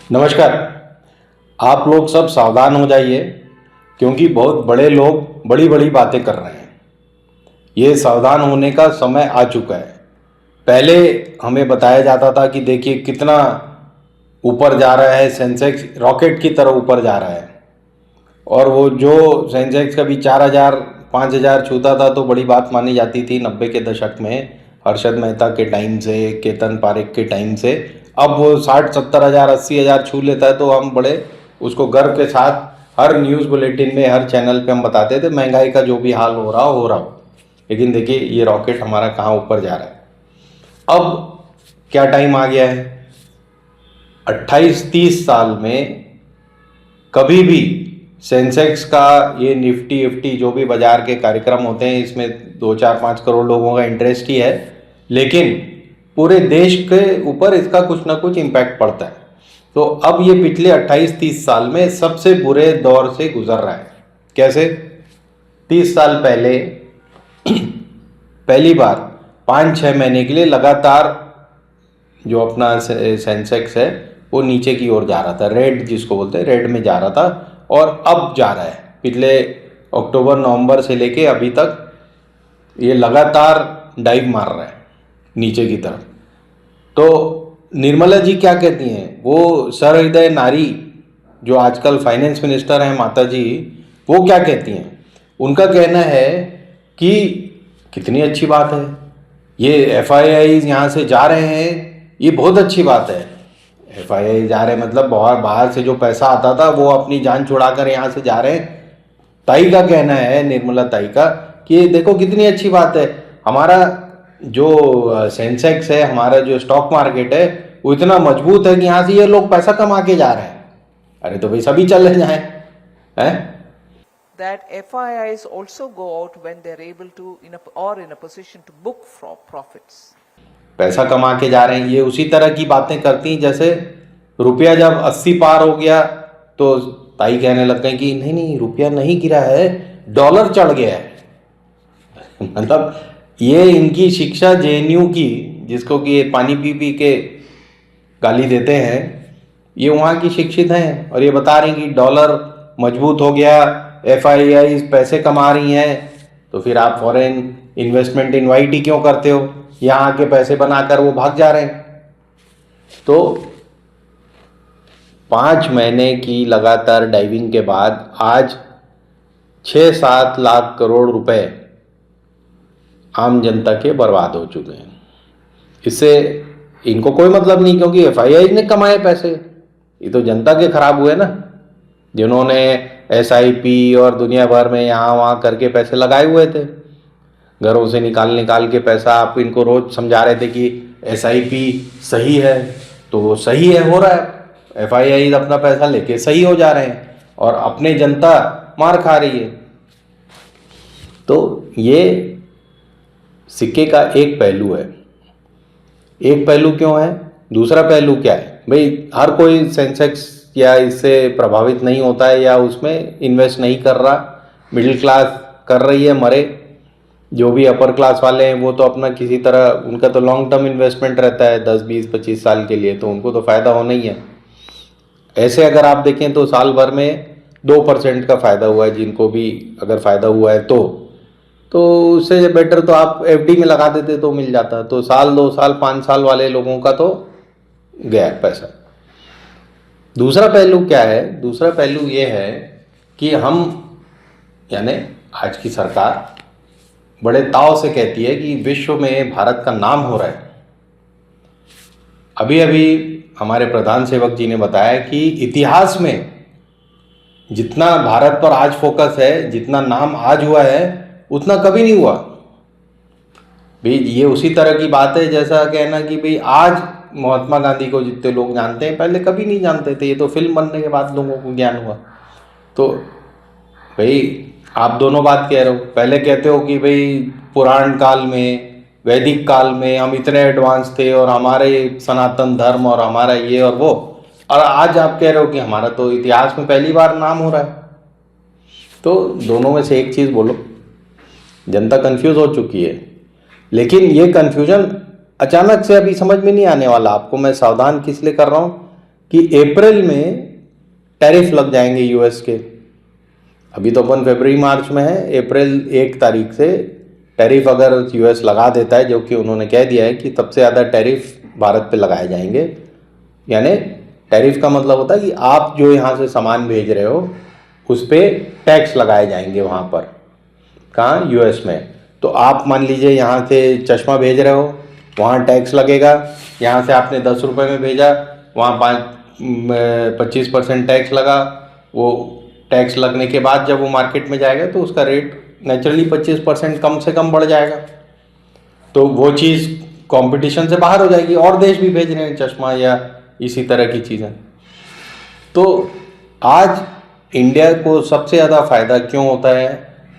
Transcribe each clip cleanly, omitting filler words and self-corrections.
नमस्कार। आप लोग सब सावधान हो जाइए क्योंकि बहुत बड़े लोग बड़ी बड़ी बातें कर रहे हैं। ये सावधान होने का समय आ चुका है। पहले हमें बताया जाता था कि देखिए कितना ऊपर जा रहा है, सेंसेक्स रॉकेट की तरह ऊपर जा रहा है। और वो जो सेंसेक्स कभी 4,000 5,000 छूता था तो बड़ी बात मानी जाती थी 90 के दशक में, हर्षद मेहता के टाइम से, केतन पारेख के टाइम से। अब वो 60-70 हज़ार 80,000 छू लेता है तो हम बड़े उसको गर्व के साथ हर न्यूज़ बुलेटिन में, हर चैनल पे हम बताते थे महंगाई का जो भी हाल हो रहा हो। लेकिन देखिए ये रॉकेट हमारा कहाँ ऊपर जा रहा है। अब क्या टाइम आ गया है, 28-30 साल में कभी भी सेंसेक्स का ये निफ्टी इफ्टी जो भी बाजार के कार्यक्रम होते हैं इसमें 2-4-5 करोड़ लोगों का इंटरेस्ट ही है, लेकिन पूरे देश के ऊपर इसका कुछ ना कुछ इम्पैक्ट पड़ता है। तो अब ये पिछले 28-30 साल में सबसे बुरे दौर से गुजर रहा है। कैसे? 30 साल पहले पहली बार 5-6 महीने के लिए लगातार जो अपना सेंसेक्स है वो नीचे की ओर जा रहा था, रेड जिसको बोलते हैं, रेड में जा रहा था। और अब जा रहा है, पिछले अक्टूबर नवंबर से लेके अभी तक ये लगातार डाइव मार रहा है नीचे की तरफ। तो निर्मला जी क्या कहती हैं, वो सहृदय नारी जो आजकल फाइनेंस मिनिस्टर हैं माता जी, वो क्या कहती हैं? उनका कहना है कि कितनी अच्छी बात है, ये FIIs यहाँ से जा रहे हैं, ये बहुत अच्छी बात है। FII जा रहे हैं मतलब बाहर से जो पैसा आता था वो अपनी जान छुड़ाकर यहाँ से जा रहे हैं। ताई का कहना है, निर्मला ताई का, कि देखो कितनी अच्छी बात है, हमारा जो सेंसेक्स है, हमारा जो स्टॉक मार्केट है वो इतना मजबूत है कि यहाँ से ये लोग पैसा कमा के जा रहे हैं। अरे तो भाई सभी चले जाएं, हैं? That FIIs also go out when they're able to in a position to book profits. पैसा कमा के जा रहे हैं, ये उसी तरह की बातें करती हैं जैसे रुपया जब 80 पार हो गया तो ताई कहने लग गए कि नहीं नहीं रुपया नहीं गिरा है, डॉलर चढ़ गया है। मतलब ये इनकी शिक्षा JNU की, जिसको कि ये पानी पी पी के गाली देते हैं, ये वहाँ की शिक्षित हैं और ये बता रही कि डॉलर मजबूत हो गया, FIIs पैसे कमा रही हैं। तो फिर आप फॉरेन इन्वेस्टमेंट इनवाइट ही क्यों करते हो? यहाँ के पैसे बनाकर वो भाग जा रहे हैं। तो 5 महीने की लगातार डाइविंग के बाद आज 6-7 लाख करोड़ रुपए आम जनता के बर्बाद हो चुके हैं। इससे इनको कोई मतलब नहीं क्योंकि FII ने कमाए पैसे, ये तो जनता के खराब हुए ना, जिन्होंने SIP और दुनिया भर में यहाँ वहाँ करके पैसे लगाए हुए थे, घरों से निकाल के पैसा। आप इनको रोज समझा रहे थे कि SIP सही है, तो वो सही है, हो रहा है, FII अपना पैसा लेके सही हो जा रहे हैं और अपने जनता मार खा रही है। तो ये सिक्के का एक पहलू है। एक पहलू क्यों है? दूसरा पहलू क्या है भाई? हर कोई सेंसेक्स या इससे प्रभावित नहीं होता है या उसमें इन्वेस्ट नहीं कर रहा। मिडिल क्लास कर रही है, मरे। जो भी अपर क्लास वाले हैं वो तो अपना किसी तरह, उनका तो लॉन्ग टर्म इन्वेस्टमेंट रहता है 10, 20, 25 साल के लिए, तो उनको तो फ़ायदा होना ही है। ऐसे अगर आप देखें तो साल भर में 2% का फ़ायदा हुआ है, जिनको भी अगर फ़ायदा हुआ है तो उससे बेटर तो आप FD में लगा देते तो मिल जाता। तो साल, 2 साल, 5 साल वाले लोगों का तो गया पैसा। दूसरा पहलू क्या है? दूसरा पहलू ये है कि हम, यानी आज की सरकार बड़े ताव से कहती है कि विश्व में भारत का नाम हो रहा है। अभी अभी हमारे प्रधान सेवक जी ने बताया कि इतिहास में जितना भारत पर आज फोकस है, जितना नाम आज हुआ है, उतना कभी नहीं हुआ। भाई ये उसी तरह की बात है जैसा कहना कि भाई आज महात्मा गांधी को जितने लोग जानते हैं पहले कभी नहीं जानते थे, ये तो फिल्म बनने के बाद लोगों को ज्ञान हुआ। तो भाई आप दोनों बात कह रहे हो, पहले कहते हो कि भाई पुराण काल में, वैदिक काल में हम इतने एडवांस थे और हमारे सनातन धर्म और हमारा ये और वो, और आज आप कह रहे हो कि हमारा तो इतिहास में पहली बार नाम हो रहा है। तो दोनों में से एक चीज़ बोलो। जनता कंफ्यूज हो चुकी है, लेकिन ये कंफ्यूजन अचानक से अभी समझ में नहीं आने वाला। आपको मैं सावधान किस लिए कर रहा हूँ कि अप्रैल में टैरिफ लग जाएंगे यूएस के। अभी तो अपन फरवरी मार्च में है, अप्रैल 1 तारीख से टैरिफ अगर यूएस लगा देता है, जो कि उन्होंने कह दिया है कि सबसे ज़्यादा टैरिफ भारत पे लगाए जाएंगे। यानी टैरिफ का मतलब होता है कि आप जो यहाँ से सामान भेज रहे हो उस पर टैक्स लगाए जाएंगे वहाँ पर। कहाँ? यूएस में। तो आप मान लीजिए यहाँ से चश्मा भेज रहे हो, वहाँ टैक्स लगेगा। यहाँ से आपने 10 रुपये में भेजा, वहाँ 25% टैक्स लगा। वो टैक्स लगने के बाद जब वो मार्केट में जाएगा तो उसका रेट नेचुरली 25% कम से कम बढ़ जाएगा। तो वो चीज़ कंपटीशन से बाहर हो जाएगी। और देश भी भेज रहे हैं चश्मा या इसी तरह की चीज़ें। तो आज इंडिया को सबसे ज़्यादा फ़ायदा क्यों होता है?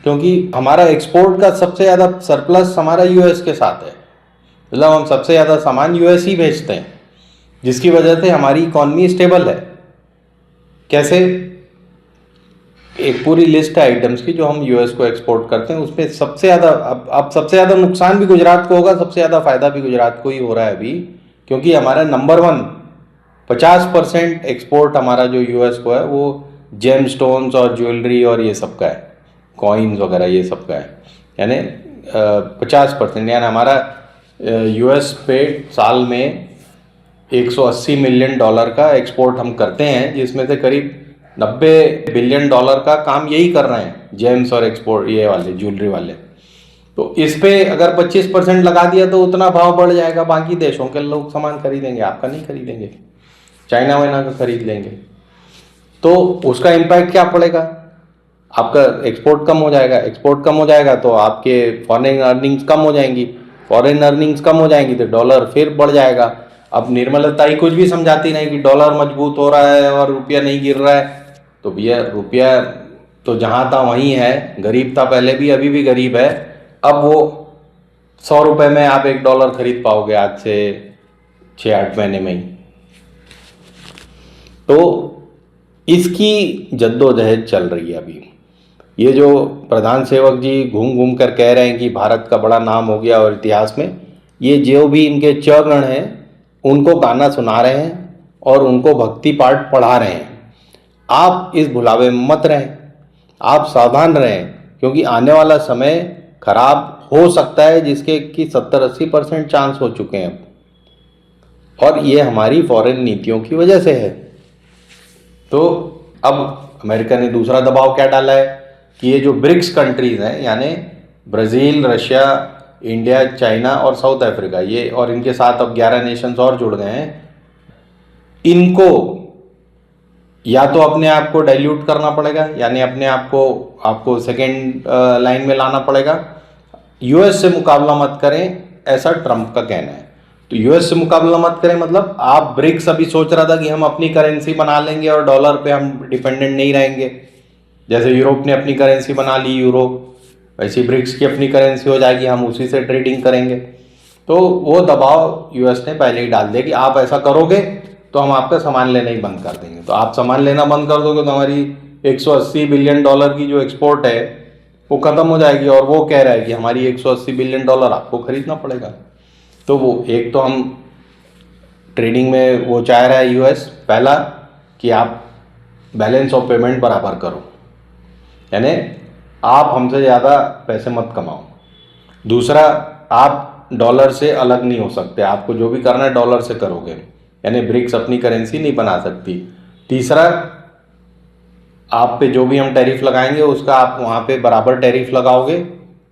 क्योंकि हमारा एक्सपोर्ट का सबसे ज़्यादा सरप्लस हमारा यूएस के साथ है। मतलब हम सबसे ज़्यादा सामान यूएस ही भेजते हैं, जिसकी वजह से हमारी इकॉनमी स्टेबल है। कैसे? एक पूरी लिस्ट है आइटम्स की जो हम यूएस को एक्सपोर्ट करते हैं, उसमें सबसे ज़्यादा अब सबसे ज़्यादा नुकसान भी गुजरात को होगा, सबसे ज़्यादा फ़ायदा भी गुजरात को ही हो रहा है अभी। क्योंकि हमारा नंबर 1 50% एक्सपोर्ट हमारा जो यूएस को है वो जेम स्टोन्स और ज्वेलरी और ये सब का है, कॉइन्स वगैरह ये सब का है। यानी 50%, यानी हमारा यूएस पे साल में $180 मिलियन का एक्सपोर्ट हम करते हैं, जिसमें से करीब $90 बिलियन का काम यही कर रहे हैं, जेम्स और एक्सपोर्ट ये वाले ज्वेलरी वाले। तो इस पे अगर 25% लगा दिया तो उतना भाव बढ़ जाएगा, बाकी देशों के लोग सामान खरीदेंगे, आपका नहीं खरीदेंगे, चाइना वाइना का खरीद लेंगे। तो उसका इम्पैक्ट क्या पड़ेगा? आपका एक्सपोर्ट कम हो जाएगा। एक्सपोर्ट कम हो जाएगा तो आपके फॉरेन अर्निंग्स कम हो जाएंगी। फॉरेन अर्निंग्स कम हो जाएंगी तो डॉलर फिर बढ़ जाएगा। अब निर्मलता ही कुछ भी समझाती नहीं कि डॉलर मजबूत हो रहा है और रुपया नहीं गिर रहा है। तो भैया रुपया तो जहाँ था वहीं है, गरीब था पहले भी, अभी भी गरीब है। अब वो 100 रुपये में आप $1 खरीद पाओगे आज से 6-8 महीने में ही। तो इसकी जद्दोजहद चल रही है अभी। ये जो प्रधान सेवक जी घूम घूम कर कह रहे हैं कि भारत का बड़ा नाम हो गया और इतिहास में, ये जो भी इनके चौगण हैं उनको गाना सुना रहे हैं और उनको भक्ति पाठ पढ़ा रहे हैं। आप इस भुलावे में मत रहें, आप सावधान रहें, क्योंकि आने वाला समय खराब हो सकता है, जिसके कि 70-80% चांस हो चुके हैं और ये हमारी फॉरेन नीतियों की वजह से है। तो अब अमेरिका ने दूसरा दबाव क्या डाला है कि ये जो ब्रिक्स कंट्रीज हैं, यानी ब्राज़ील, रशिया, इंडिया, चाइना और साउथ अफ्रीका, ये और इनके साथ अब 11 नेशंस और जुड़ गए हैं, इनको या तो अपने आप को डाइल्यूट करना पड़ेगा, यानी अपने आप को आपको सेकेंड लाइन में लाना पड़ेगा। यूएस से मुकाबला मत करें, ऐसा ट्रंप का कहना है। तो यूएस से मुकाबला मत करें मतलब आप ब्रिक्स अभी सोच रहा था कि हम अपनी करेंसी बना लेंगे और डॉलर पे हम डिपेंडेंट नहीं रहेंगे। जैसे यूरोप ने अपनी करेंसी बना ली यूरो, वैसी ब्रिक्स की अपनी करेंसी हो जाएगी, हम उसी से ट्रेडिंग करेंगे। तो वो दबाव यूएस ने पहले ही डाल दिया कि आप ऐसा करोगे तो हम आपका सामान लेना ही बंद कर देंगे। तो आप सामान लेना बंद कर दोगे तो हमारी $180 बिलियन की जो एक्सपोर्ट है वो ख़त्म हो जाएगी। और वो कह रहा है कि हमारी $180 बिलियन आपको खरीदना पड़ेगा। तो वो एक तो हम ट्रेडिंग में वो चाह रहा है यूएस, पहला कि आप बैलेंस ऑफ पेमेंट बराबर करो, यानी आप हमसे ज़्यादा पैसे मत कमाओ। दूसरा, आप डॉलर से अलग नहीं हो सकते, आपको जो भी करना है डॉलर से करोगे, यानी ब्रिक्स अपनी करेंसी नहीं बना सकती। तीसरा, आप पे जो भी हम टैरिफ लगाएंगे उसका आप वहाँ पे बराबर टैरिफ लगाओगे,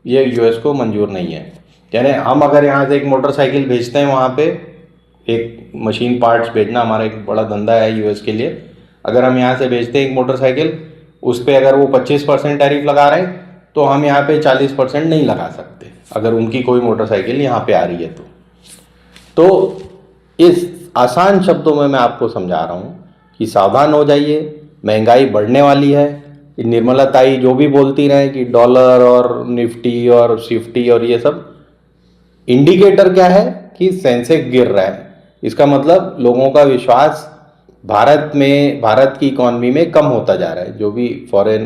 ये यूएस को मंजूर नहीं है। यानी हम अगर यहाँ से एक मोटरसाइकिल भेजते हैं, वहाँ पे एक मशीन पार्ट्स भेजना हमारा एक बड़ा धंधा है यूएस के लिए। अगर हम यहाँ से भेजते हैं एक मोटरसाइकिल, उस पर अगर वो 25% टैरिफ लगा रहे हैं तो हम यहाँ पे 40% नहीं लगा सकते, अगर उनकी कोई मोटरसाइकिल यहाँ पे आ रही है तो इस आसान शब्दों में मैं आपको समझा रहा हूँ कि सावधान हो जाइए, महंगाई बढ़ने वाली है। निर्मला ताई जो भी बोलती रहे कि डॉलर और निफ्टी और शिफ्टी और ये सब, इंडिकेटर क्या है कि सेंसेक्स गिर रहा है। इसका मतलब लोगों का विश्वास भारत में, भारत की इकॉनमी में कम होता जा रहा है। जो भी फॉरेन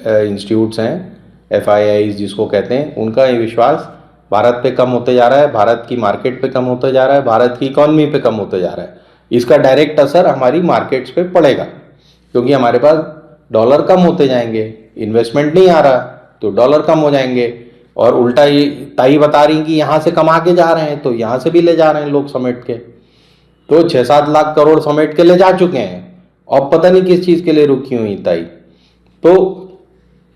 इंस्टीट्यूट्स हैं, FIIs जिसको कहते हैं, उनका ये विश्वास भारत पे कम होते जा रहा है, भारत की मार्केट पे कम होते जा रहा है, भारत की इकॉनमी पे कम होते जा रहा है। इसका डायरेक्ट असर हमारी मार्केट्स पे पड़ेगा, क्योंकि हमारे पास डॉलर कम होते जाएंगे, इन्वेस्टमेंट नहीं आ रहा तो डॉलर कम हो जाएंगे। और उल्टा ये ताई बता रही कि यहाँ से कमा के जा रहे हैं तो यहाँ से भी ले जा रहे हैं लोग समेट के, तो 6-7 लाख करोड़ समेट के ले जा चुके हैं। अब पता नहीं किस चीज़ के लिए रुकी हुई ताई। तो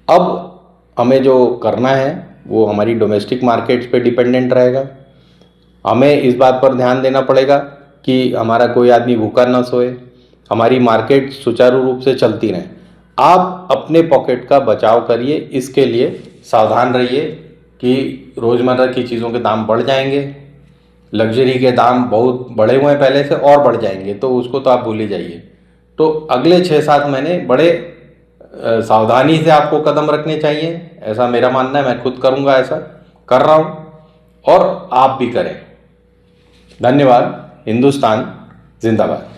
अब हमें जो करना है वो हमारी डोमेस्टिक मार्केट्स पे डिपेंडेंट रहेगा। हमें इस बात पर ध्यान देना पड़ेगा कि हमारा कोई आदमी भूखा न सोए, हमारी मार्केट सुचारू रूप से चलती रहें। आप अपने पॉकेट का बचाव करिए, इसके लिए सावधान रहिए कि रोज़मर्रा की चीज़ों के दाम बढ़ जाएंगे, लग्जरी के दाम बहुत बढ़े हुए हैं पहले से और बढ़ जाएंगे, तो उसको तो आप भूल ही जाइए। तो अगले 6-7 महीने बड़े सावधानी से आपको कदम रखने चाहिए, ऐसा मेरा मानना है। मैं खुद करूँगा, ऐसा कर रहा हूँ और आप भी करें। धन्यवाद। हिंदुस्तान जिंदाबाद।